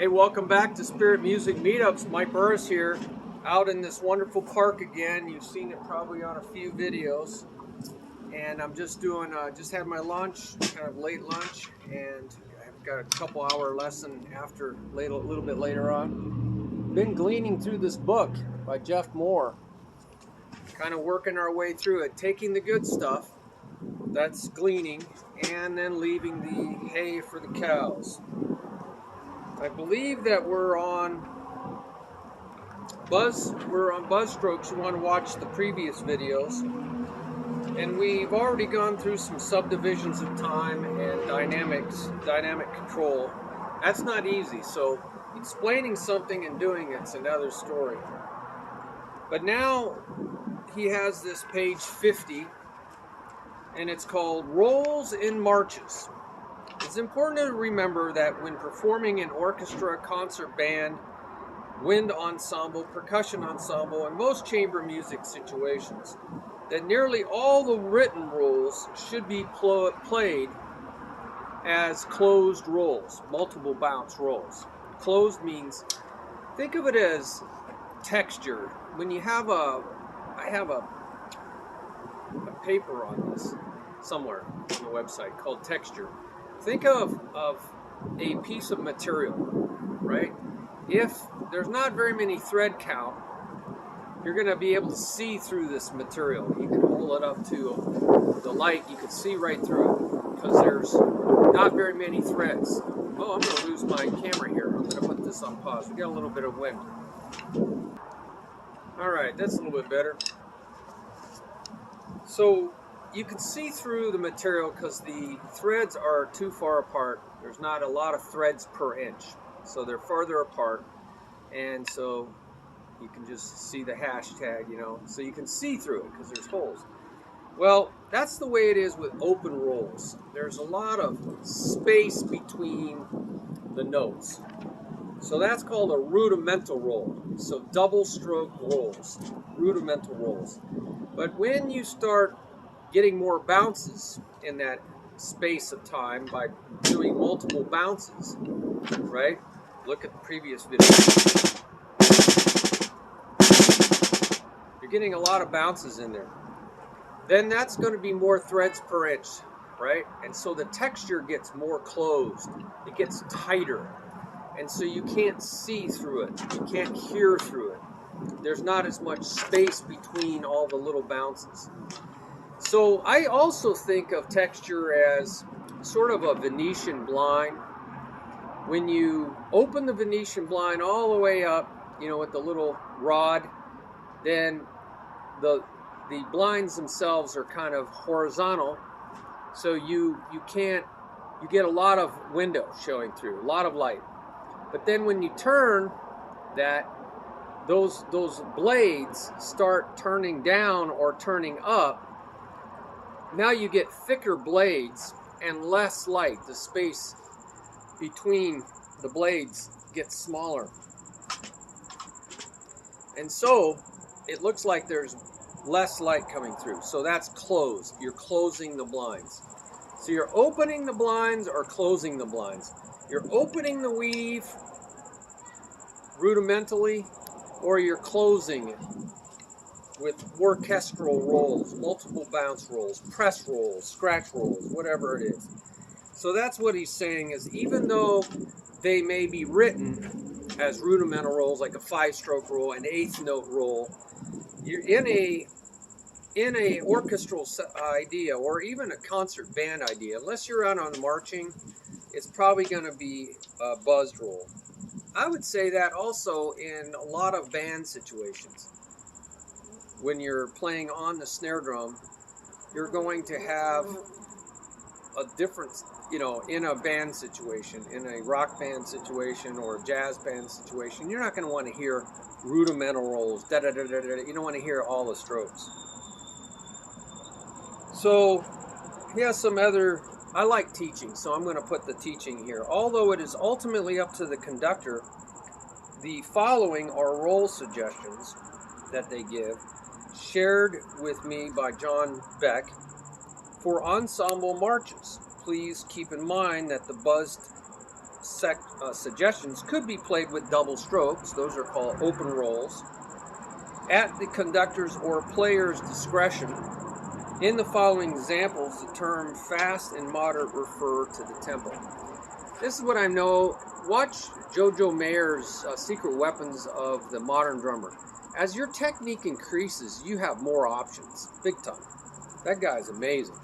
Hey, welcome back to Spirit Music Meetups. Mike Burris here, out in this wonderful park again. You've seen it probably on a few videos. And I'm just doing, just had my lunch, kind of late lunch, and I've got a couple hour lesson after, a little bit later on. Been gleaning through this book by Jeff Moore, kind of working our way through it, taking the good stuff, that's gleaning, and then leaving the hay for the cows. I believe that we're on buzz strokes. You want to watch the previous videos. And we've already gone through some subdivisions of time and dynamic control. That's not easy, so explaining something and doing it's another story. But now he has this page 50, and it's called Rolls in Marches. It's important to remember that when performing in orchestra, concert band, wind ensemble, percussion ensemble, and most chamber music situations, that nearly all the written rolls should be played as closed rolls, multiple bounce rolls. Closed means, think of it as texture. When you have I have a paper on this somewhere on the website called texture. Think of a piece of material, right? If there's not very many thread count, you're going to be able to see through this material. You can hold it up to the light, you can see right through it because there's not very many threads. Oh, I'm going to lose my camera here. I'm going to put this on pause. We got a little bit of wind. Alright, that's a little bit better. So you can see through the material because the threads are too far apart. There's not a lot of threads per inch, so they're farther apart, and so you can just see the hashtag, so you can see through it because there's holes. Well, that's the way it is with open rolls. There's a lot of space between the notes. So that's called a rudimental roll. So double stroke rolls, rudimental rolls. But when you start getting more bounces in that space of time by doing multiple bounces, right? Look at the previous video. You're getting a lot of bounces in there. Then that's going to be more threads per inch, right? And so the texture gets more closed. It gets tighter. And so you can't see through it. You can't hear through it. There's not as much space between all the little bounces. So I also think of texture as sort of a Venetian blind. When you open the Venetian blind all the way up, with the little rod, then the blinds themselves are kind of horizontal, so you get a lot of window showing through, a lot of light. But then when you turn that, those blades start turning down or turning up. Now you get thicker blades and less light. The space between the blades gets smaller. And so it looks like there's less light coming through. So that's closed. You're closing the blinds. So you're opening the blinds or closing the blinds. You're opening the weave rudimentally, or you're closing it with orchestral rolls, multiple bounce rolls, press rolls, scratch rolls, whatever it is. So that's what he's saying, is even though they may be written as rudimental rolls, like a 5-stroke roll, an 8th note roll, you're in a orchestral idea, or even a concert band idea, unless you're out on marching, it's probably going to be a buzzed roll. I would say that also in a lot of band situations. When you're playing on the snare drum, you're going to have a difference, in a band situation, in a rock band situation or a jazz band situation. You're not going to want to hear rudimental rolls, da-da-da-da-da. You don't want to hear all the strokes. So he has some other, I like teaching, so I'm going to put the teaching here. Although it is ultimately up to the conductor, the following are roll suggestions that they give, shared with me by John Beck for ensemble marches. Please keep in mind that the buzzed suggestions could be played with double strokes. Those are called open rolls. At the conductor's or player's discretion. In the following examples, the term fast and moderate refer to the tempo. This is what I know. Watch Jojo Mayer's Secret Weapons of the Modern Drummer. As your technique increases, you have more options. Big time. That guy's amazing.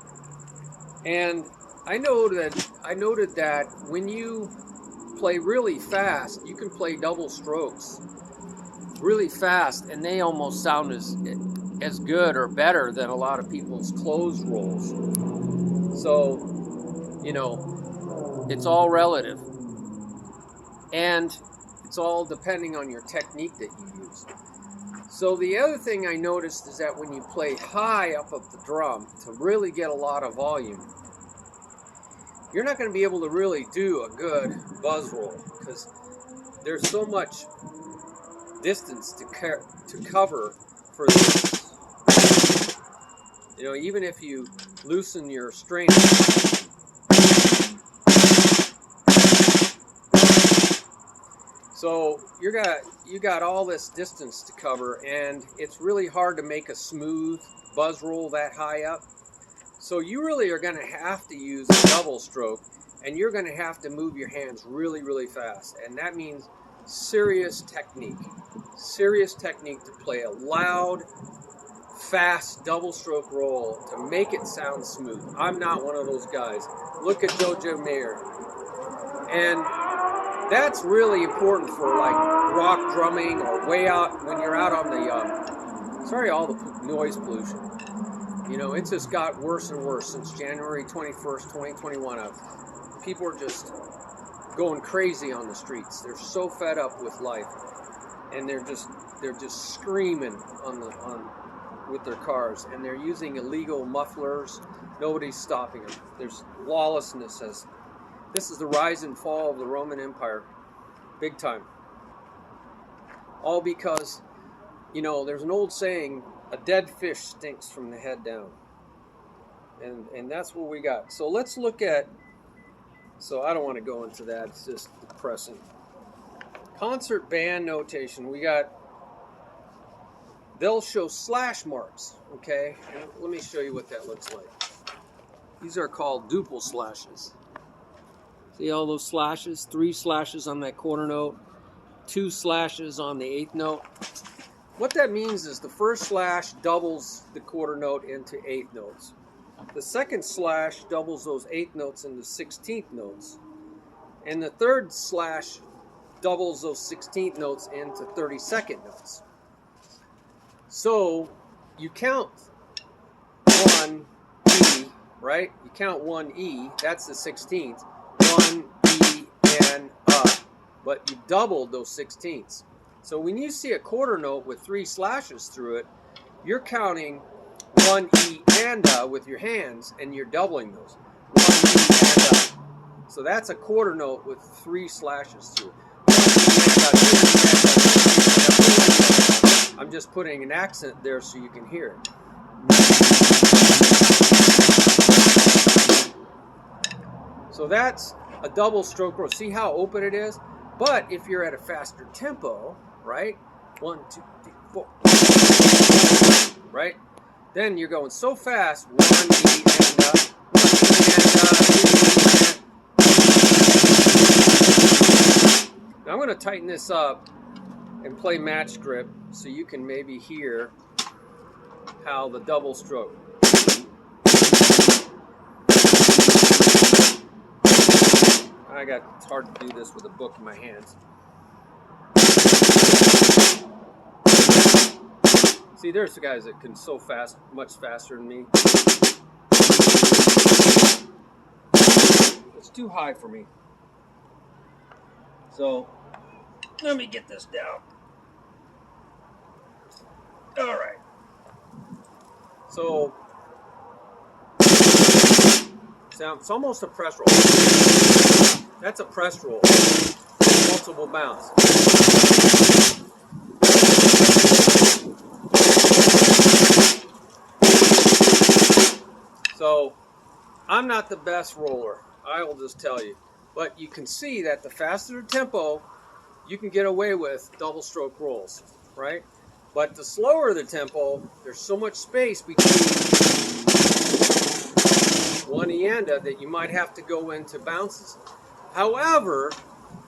And I noted that when you play really fast, you can play double strokes really fast, and they almost sound as good or better than a lot of people's closed rolls. So, you know, it's all relative. And it's all depending on your technique that you use. So the other thing I noticed is that when you play high up of the drum to really get a lot of volume, you're not going to be able to really do a good buzz roll because there's so much distance to cover for this. You know, even if you loosen your string, so you got all this distance to cover, and it's really hard to make a smooth buzz roll that high up. So you really are going to have to use a double stroke, and you're going to have to move your hands really, really fast, and that means serious technique to play a loud, fast double stroke roll to make it sound smooth. I'm not one of those guys. Look at Jojo Mayer. And that's really important for like rock drumming or way out when you're out on the, sorry, all the noise pollution. You know, it's just got worse and worse since January 21st, 2021. People are just going crazy on the streets. They're so fed up with life, and they're just screaming with their cars, and they're using illegal mufflers. Nobody's stopping them. There's lawlessness. This is the rise and fall of the Roman Empire, big time. All because, you know, there's an old saying, a dead fish stinks from the head down, and that's what we got. So let's look at. So I don't want to go into that. It's just depressing. Concert band notation. We got. They'll show slash marks. Okay, and let me show you what that looks like. These are called duple slashes. See all those slashes? 3 slashes on that quarter note, 2 slashes on the 8th note. What that means is the first slash doubles the quarter note into 8 notes. The second slash doubles those 8 notes into 16th notes. And the third slash doubles those 16th notes into 32nd notes. So you count 1 E, right? You count 1 E, that's the 16th. 1 E and but you doubled those 16ths. So when you see a quarter note with 3 slashes through it, you're counting 1 E and with your hands, and you're doubling those. 1 E and So that's a quarter note with 3 slashes through it. I'm just putting an accent there so you can hear it. So that's a double stroke roll. See how open it is? But if you're at a faster tempo, right? 1, 2, 3, 4. Right? Then you're going so fast. 1 E and 1 E and Now I'm going to tighten this up and play match grip so you can maybe hear how the double stroke. It's hard to do this with a book in my hands. See, there's the guys that can so fast, much faster than me. It's too high for me. So, let me get this down. All right. So, it's almost a press roll. That's a press roll. Multiple bounce. So, I'm not the best roller. I will just tell you. But you can see that the faster the tempo, you can get away with double stroke rolls, right? But the slower the tempo, there's so much space between one eanda that you might have to go into bounces. However,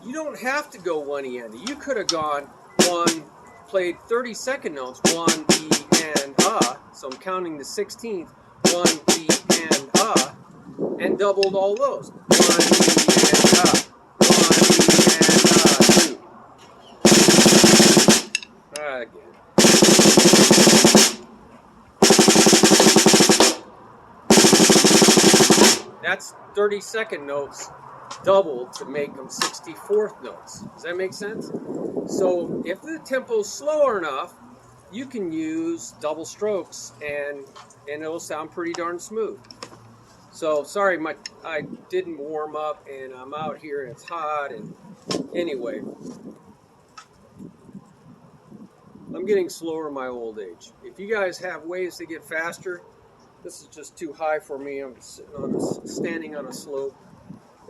you don't have to go one eanda. You could have gone one, played 30-second notes, one E and so I'm counting the 16th, one E and and doubled all those. One E and one E and two. Again. That's 30-second notes doubled to make them 64th notes. Does that make sense? So if the tempo's slower enough, you can use double strokes and it'll sound pretty darn smooth. So sorry, I didn't warm up and I'm out here and it's hot, and anyway, I'm getting slower in my old age. If you guys have ways to get faster, this is just too high for me. I'm sitting on standing on a slope.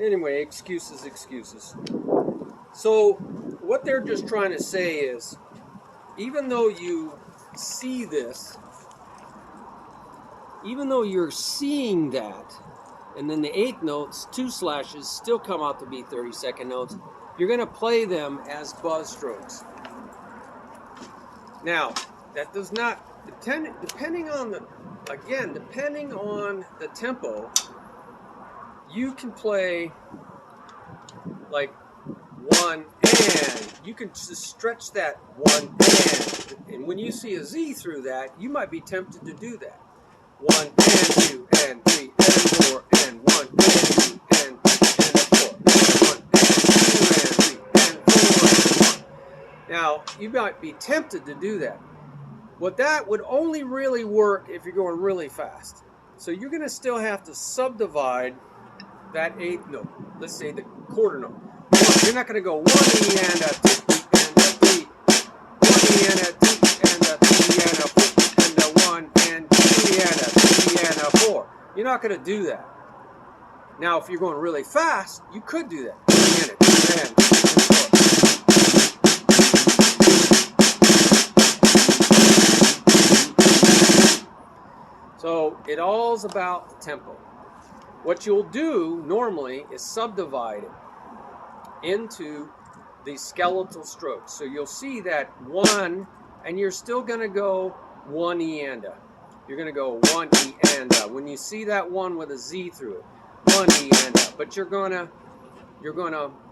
Anyway, excuses. So what they're just trying to say is, even though you see this, even though you're seeing that, and then the 8th notes, 2 slashes, still come out to be 30-second notes, you're going to play them as buzz strokes. Now, that does not, depending on the tempo, you can play like one and. You can just stretch that one and when you see a Z through that, you might be tempted to do that. 1 and 2 and 3 and 4 and 1 and 2 and 4 and 1 and 2 and 3 and 4 and 1. Now, you might be tempted to do that. But that would only really work if you're going really fast. So you're going to still have to subdivide that 8th note. Let's say the quarter note. You're not going to go 1 E and a 2 and a 3, 1 E and a 2 and a 3 and a 4 and a 1 and 2 and a 3 and a 4. You're not going to do that. Now, if you're going really fast, you could do that. 3 and a 2 and 4. So it all's about the tempo. What you'll do normally is subdivide it into the skeletal strokes. So you'll see that 1, and you're still going to go 1 eanda. You're going to go 1 eanda. When you see that 1 with a Z through it, 1 eanda. But you're going to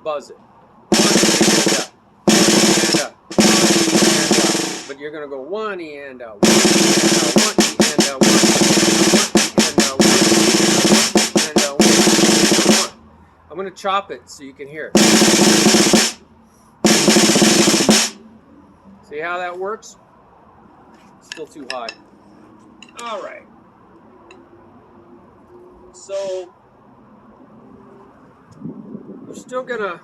buzz it. 1 eanda, 1 eanda, 1 eanda. But you're going to go 1 eanda, 1 eanda, 1 eanda, 1 eanda, 1 eanda, 1 eanda, 1. I'm going to chop it so you can hear it. See how that works? Still too high. All right. So you're still going to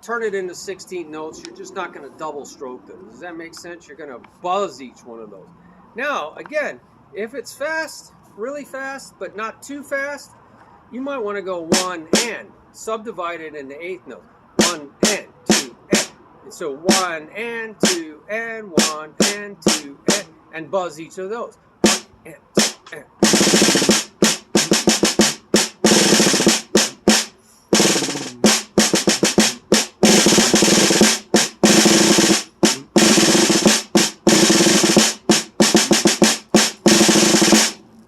turn it into 16 notes. You're just not going to double stroke them. Does that make sense? You're going to buzz each one of those. Now, again, if it's fast, really fast, but not too fast, you might want to go 1 and subdivide it into 8th notes. 1 and 2 and. So 1 and 2 and 1 and 2 and buzz each of those. 1 and 2 and.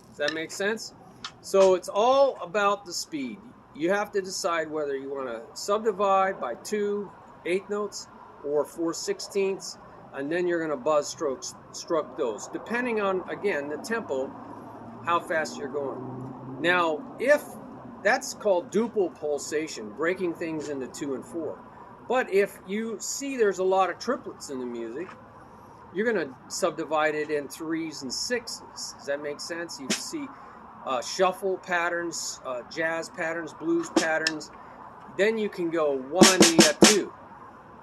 Does that make sense? So it's all about the speed. You have to decide whether you want to subdivide by 2 8th notes or 4 16ths, and then you're going to buzz stroke those, depending on, again, the tempo, how fast you're going. Now, if that's called duple pulsation, breaking things into 2 and 4. But if you see there's a lot of triplets in the music, you're going to subdivide it in 3s and 6s. Does that make sense? You see shuffle patterns, jazz patterns, blues patterns. Then you can go 1 E a 2.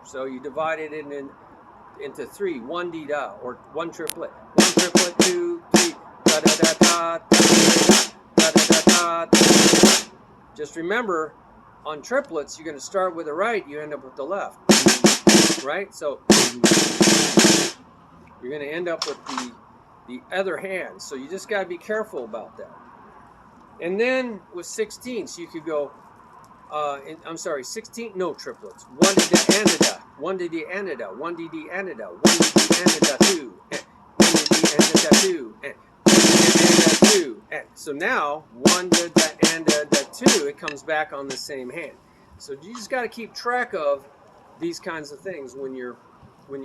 So you divide it into 3, 1 D da, or 1 triplet, 1 triplet, 2, 3, da da da da da da da da da da. Just remember, on triplets, you're going to start with the right, you end up with the left, right? So you're going to end up with the other hand. So you just got to be careful about that. And then with 16ths, you could go, I'm sorry, 16, no triplets. 1 to the Anida, 1 to the Anida, 1 to the Anida, 1 to the Anida 2, and 1 to the Anida 2, and 1 to the Anida 2. And so now, 1 to the Anida 2, it comes back on the same hand. So you just got to keep track of these kinds of things when you're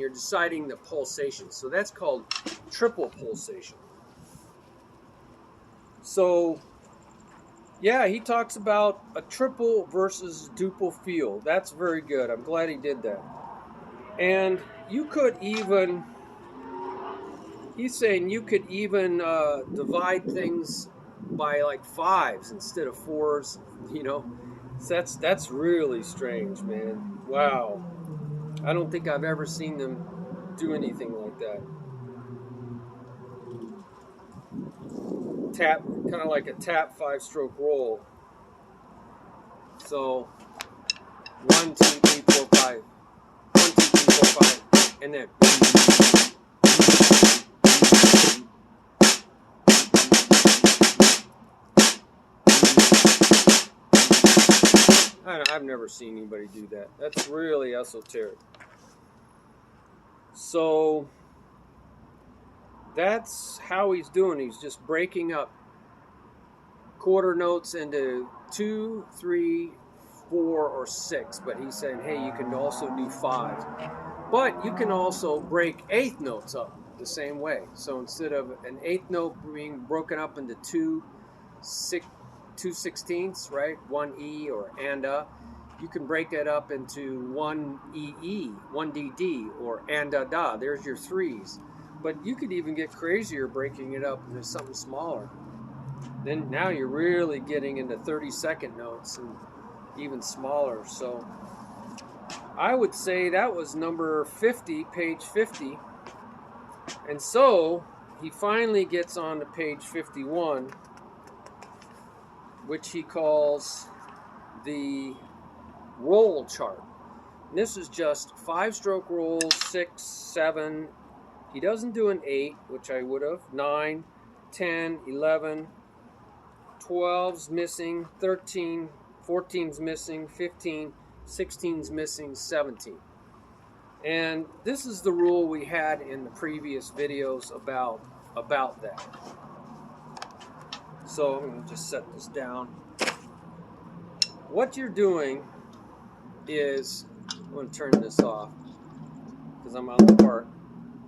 deciding the pulsation. So that's called triple pulsation. So yeah, he talks about a triple versus duple feel. That's very good. I'm glad he did that. And you could even, he's saying you could even divide things by like 5s instead of 4s, you know. So that's really strange, man. Wow. I don't think I've ever seen them do anything like that. Tap, kind of like a tap 5-stroke roll. So 1, 2, 3, 4, 5. 1, 2, 3, 4, 5. And then I've never seen anybody do that. That's really esoteric. So that's how he's doing. He's just breaking up quarter notes into 2, 3, 4, or 6. But he's saying, hey, you can also do 5. But you can also break 8th notes up the same way. So instead of an 8th note being broken up into 2 16ths, right? 1 E or anda. You can break it up into 1 EE, 1 DD, or anda da. There's your 3s. But you could even get crazier breaking it up into something smaller. Then now you're really getting into 32nd notes and even smaller. So I would say that was number 50, page 50. And so he finally gets on to page 51, which he calls the roll chart. And this is just 5-stroke rolls, 6, 7. He doesn't do an 8, which I would have. 9, 10, 11, 12's missing, 13, 14's missing, 15, 16's missing, 17. And this is the rule we had in the previous videos about that. So I'm going to just set this down. What you're doing is, I'm going to turn this off because I'm on the part,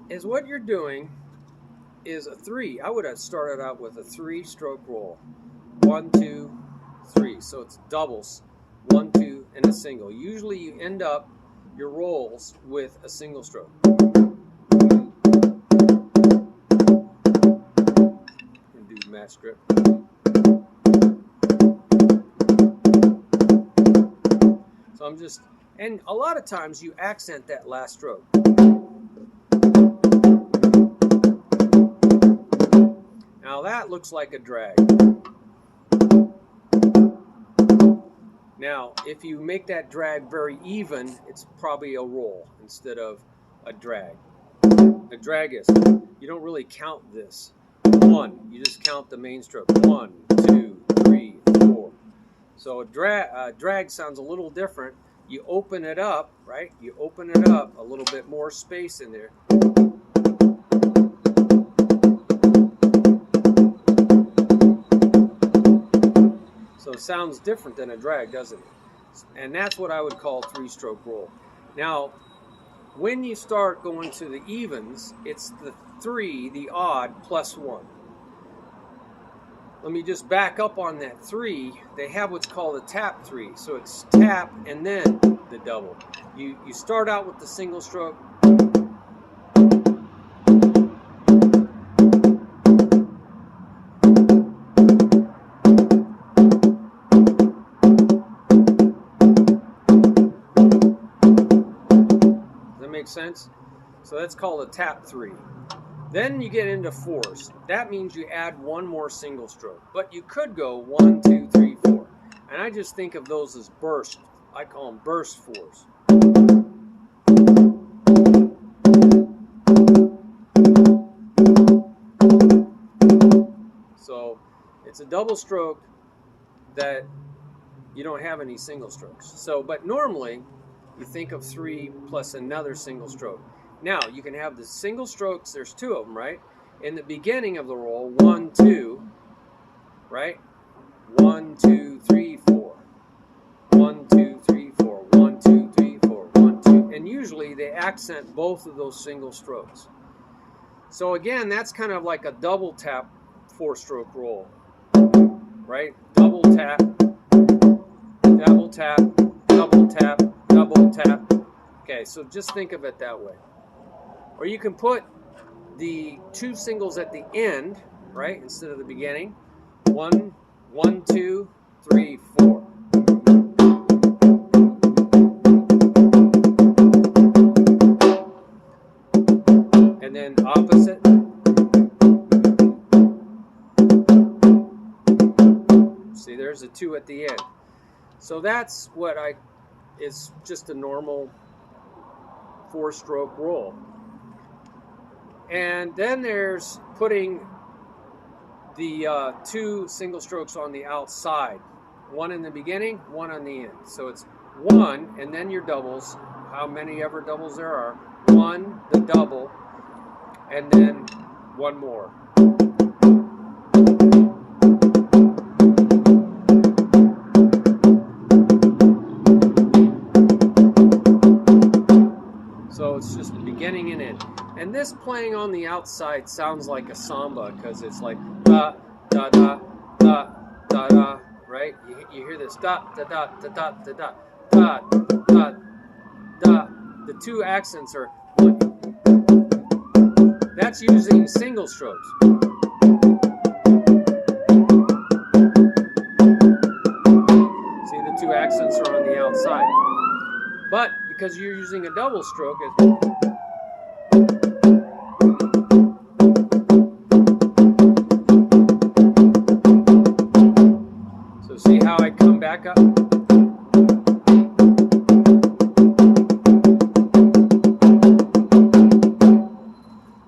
is what you're doing is a 3. I would have started out with a 3-stroke roll. 1, 2, 3. So it's doubles. 1, 2, and a single. Usually you end up your rolls with a single stroke. And do match grip. So I'm just, and a lot of times you accent that last stroke. Now that looks like a drag. Now, if you make that drag very even, it's probably a roll instead of a drag. A drag is, you don't really count this. 1, you just count the main stroke. 1, 2, 3, 4. So a drag sounds a little different. You open it up, right? You open it up, a little bit more space in there. So it sounds different than a drag, doesn't it? And that's what I would call 3-stroke roll. Now, when you start going to the evens, it's the 3, the odd, plus 1. Let me just back up on that 3. They have what's called a tap 3. So it's tap and then the double. You start out with the single stroke. Sense? So that's called a tap 3. Then you get into 4s. That means you add one more single stroke. But you could go 1, 2, 3, 4. And I just think of those as burst. I call them burst fours. So it's a double stroke that you don't have any single strokes. So, but normally you think of 3 plus another single stroke. Now you can have the single strokes, there's 2 of them, right? In the beginning of the roll, 1, 2, right? 1, 2, 3, 4. 1, 2, 3, 4. 1, 2, 3, 4. 1, 2. And usually they accent both of those single strokes. So again, that's kind of like a double tap 4-stroke roll, right? Double tap, double tap, double tap, double tap. Okay, so just think of it that way. Or you can put the 2 singles at the end, right, instead of the beginning. 1, 1, 2, 3, 4. And then opposite. See, there's a 2 at the end. So that's what is just a normal 4-stroke roll. And then there's putting the 2 single strokes on the outside. 1 in the beginning, 1 on the end. So it's 1, and then your doubles, how many ever doubles there are. 1, the double, and then 1 more. So it's just the beginning and end. And this playing on the outside sounds like a samba because it's like da da da da da da, right? You hear this da da da da da da da da da da. The 2 accents are one. That's using single strokes. See, the 2 accents are on the outside. But because you're using a double stroke, so see how I come back up?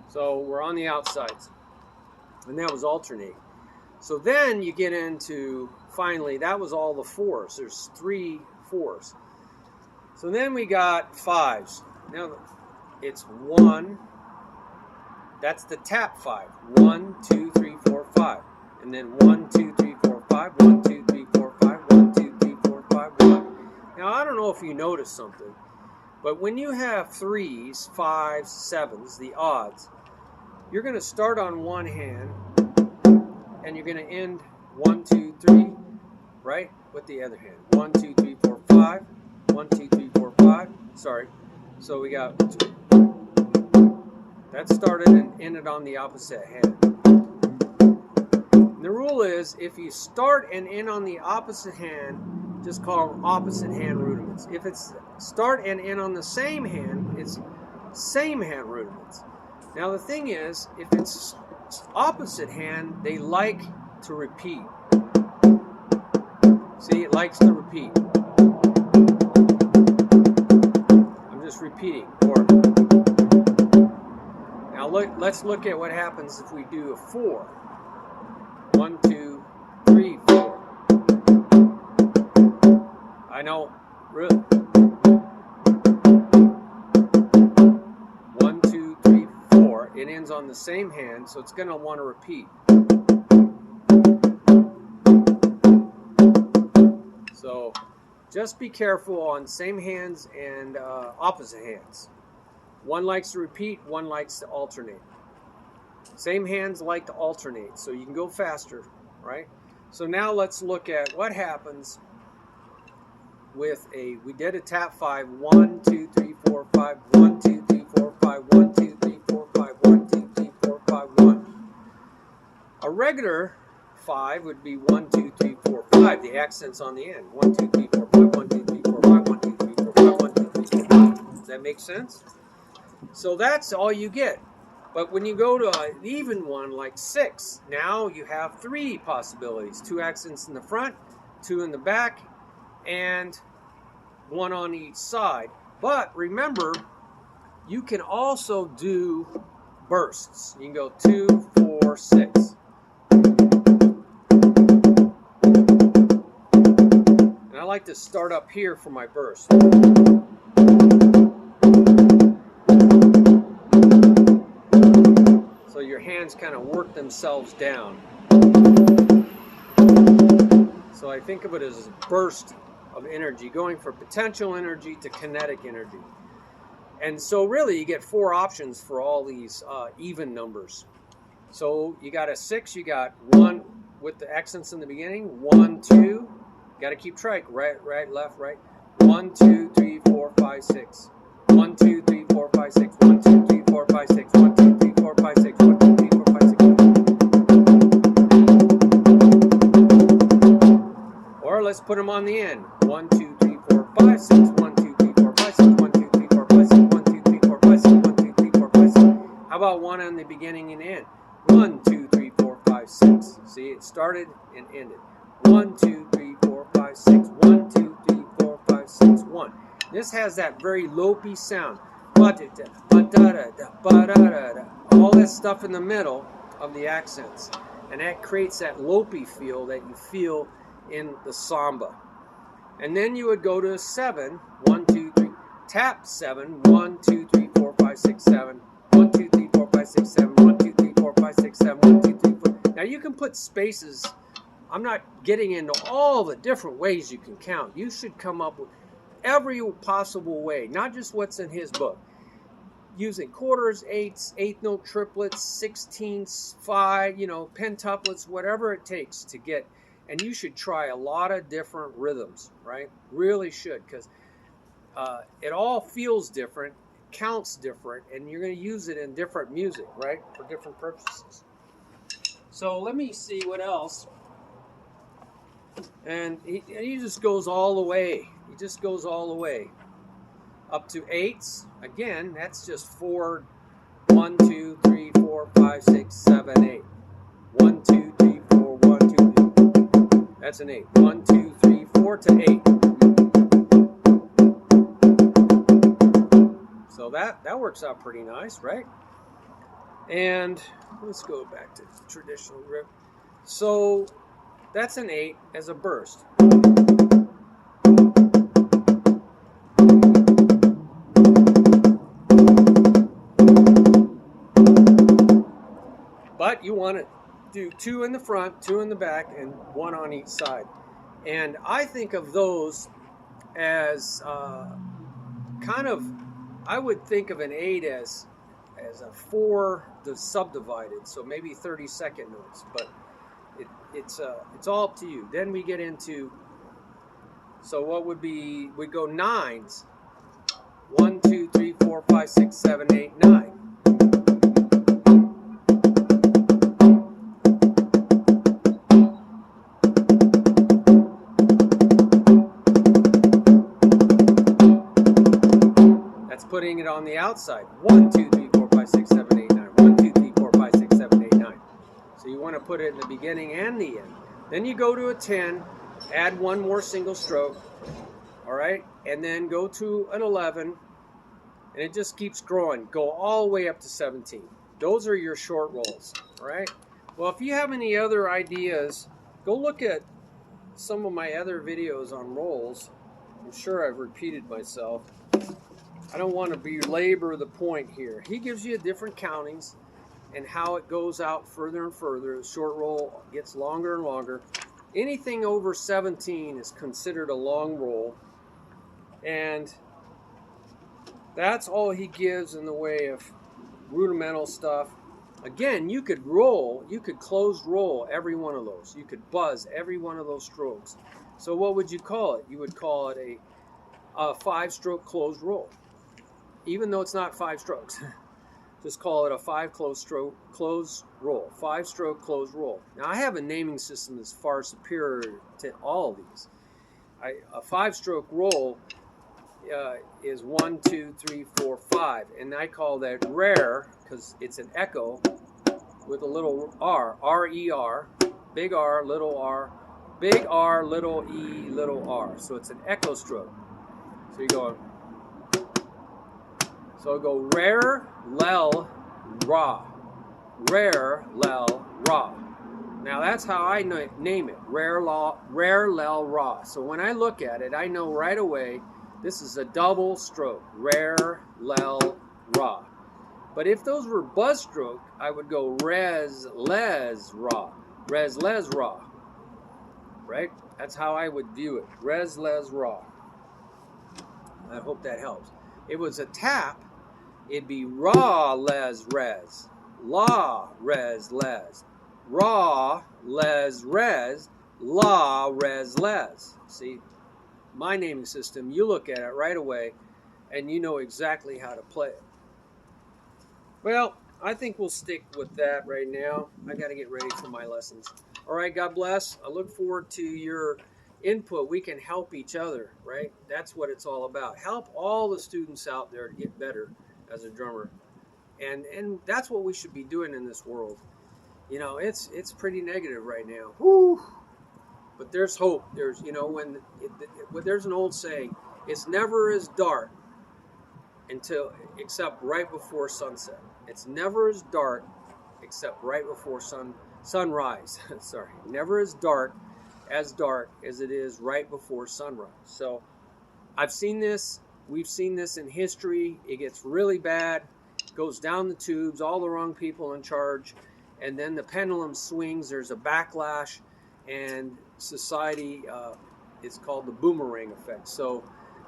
So we're on the outsides, and that was alternate. So then you get into, finally, that was all the 4s. There's 3 4s. So then we got 5s. Now it's 1. That's the tap 5. 1, 2, 3, 4, 5. And then 1, 2, 3, 4, 5. 1, 2, 3, 4, 5. 1, 2, 3, 4, 5. 1. Now I don't know if you noticed something, but when you have 3s, 5s, 7s, the odds, you're going to start on one hand and you're going to end 1, 2, 3, right? With the other hand. 1, 2, 3, 4, 5. 1, 2, 3, 4, 5. Sorry. So we got 2. That started and ended on the opposite hand. And the rule is if you start and end on the opposite hand, just call them opposite hand rudiments. If it's start and end on the same hand, it's same hand rudiments. Now the thing is, if it's opposite hand, they like to repeat. See, it likes to repeat. Just repeating. Or now let's look at what happens if we do a 4. 1, 2, 3, 4. I know, really. 1, 2, 3, 4. It ends on the same hand, so it's going to want to repeat. So just be careful on same hands and opposite hands. One likes to repeat, one likes to alternate. Same hands like to alternate, so you can go faster, right? So now let's look at what happens with we did a tap 5, 1, 2, 3, 4, 5, 1, 2, 3, 4, 5, 1, 2, 3, 4, 5, 1, 2, 3, 4, 5, 1. A regular 5 would be 1, 2, 3, 4, 5. The accents on the end. 1, 2, 3, 4, 5, 1, 2, 3, 4, 5, 1, 2, 3, 4, 5, 1, 2, 3, 4, 5. Does that make sense? So that's all you get. But when you go to an even one like 6, now you have 3 possibilities. 2 accents in the front, 2 in the back, and 1 on each side. But remember, you can also do bursts. You can go 2, 4, 6. And I like to start up here for my burst. So your hands kind of work themselves down. So I think of it as a burst of energy, going from potential energy to kinetic energy. And so really you get 4 options for all these even numbers. So you got a 6, you got 1 with the accents in the beginning, 1, 2, got to keep track, right, left, right, 1, 2, 3, 4, 5, 6, 1, 2, 3, 4, 5, 6, 1, 2, 3, 4, 5, 6, 1, 2, 3, 4, 5, 6, 1, 2, 3, 4, 5, 6. Or let's put them on the end. 1, 2, 3, 4, 5, 6. 1, 2, 3, 4, 5, 6. 1, 2, 3, 4, 5, 6. 1, 2, 3, 4, 5, 6. 1, 2, 3, 4, 5, 6. How about 1 on the beginning and end? 1, 2, 3, 4, 5, 6. See, it started and ended. 1, 2, 3, 4, 5, 6. 1, 2, 3, 4, 5, 6. 1. This has that very lopey sound. All this stuff in the middle of the accents. And that creates that lopey feel that you feel in the samba. And then you would go to a 7. 1, 2, 3. Tap 7. 1, 2, 3, 4, 5, 6, 7. 1, 2, 3, 4, 5, 6, 7. 1, 2, 3, 4, 5, 6, 7. 1, 2, 3, 4. Now you can put spaces. I'm not getting into all the different ways you can count. You should come up with every possible way, not just what's in his book. Using quarters, eighths, eighth note triplets, 16ths, 5, pentuplets, whatever it takes to get. And you should try a lot of different rhythms, right? Really should, because it all feels different, counts different, and you're going to use it in different music, right? For different purposes. So let me see what else. And he just goes all the way. He just goes all the way. Up to 8s. Again, that's just 4. 1, 2, 3, 4, 5, 6, 7, 8. 1, 2, 3, 4, 1, 2, 3. That's an 8. 1, 2, 3, 4 to 8. So that works out pretty nice, right? And let's go back to traditional grip. So that's an 8 as a burst. But you want to do 2 in the front, 2 in the back, and 1 on each side. And I think of those as I would think of an 8 as a 4 subdivided, so maybe 32nd notes. But it's all up to you. Then we get into, so what would be, we go 9s. 1, 2, 3, 4, 5, 6, 7, 8, 9. Putting it on the outside. 1, 2, 3, 4, 5, 6, 7, 8, 9. 1, 2, 3, 4, 5, 6, 7, 8, 9. So you want to put it in the beginning and the end. Then you go to a 10, add 1 more single stroke, all right? And then go to an 11, and it just keeps growing. Go all the way up to 17. Those are your short rolls, all right? Well, if you have any other ideas, go look at some of my other videos on rolls. I'm sure I've repeated myself. I don't want to belabor the point here. He gives you different countings and how it goes out further and further. The short roll gets longer and longer. Anything over 17 is considered a long roll. And that's all he gives in the way of rudimental stuff. Again, you could closed roll every one of those. You could buzz every one of those strokes. So what would you call it? You would call it a 5-stroke closed roll. Even though it's not 5 strokes. Just call it a 5-stroke closed roll. 5-stroke closed roll. Now I have a naming system that's far superior to all of these. A 5-stroke roll is 1, 2, 3, 4, 5. And I call that rare because it's an echo with a little R. R-E-R. Big R, little r. big R, little E, little R. So it's an echo stroke. So you go, so I go rare, lel, ra. Rare, lel, ra. Now that's how I name it, rare, lel, ra. So when I look at it, I know right away this is a double stroke, rare, lel, ra. But if those were buzz stroke, I would go res, les, ra. Res, les, ra. Right? That's how I would view it. Res, les, ra. I hope that helps. If it was a tap, it'd be ra, les, res. La, res, les. Ra, les, res. La, res, les. See, my naming system, you look at it right away and you know exactly how to play it. Well, I think we'll stick with that right now. I got to get ready for my lessons. All right, God bless. I look forward to your input. We can help each other, right? That's what it's all about. Help all the students out there to get better as a drummer. And that's what we should be doing in this world. You know, it's pretty negative right now. Whew. But there's hope. There's, you know, there's an old saying, it's never as dark except right before sunset. It's never as dark except right before sunrise. Sorry, never as dark as it is right before sunrise. So I've seen this. We've seen this in history. It gets really bad, goes down the tubes, all the wrong people in charge, and then the pendulum swings. There's a backlash, and society is called the boomerang effect. So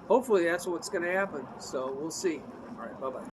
hopefully that's what's going to happen. So we'll see. All right, bye-bye.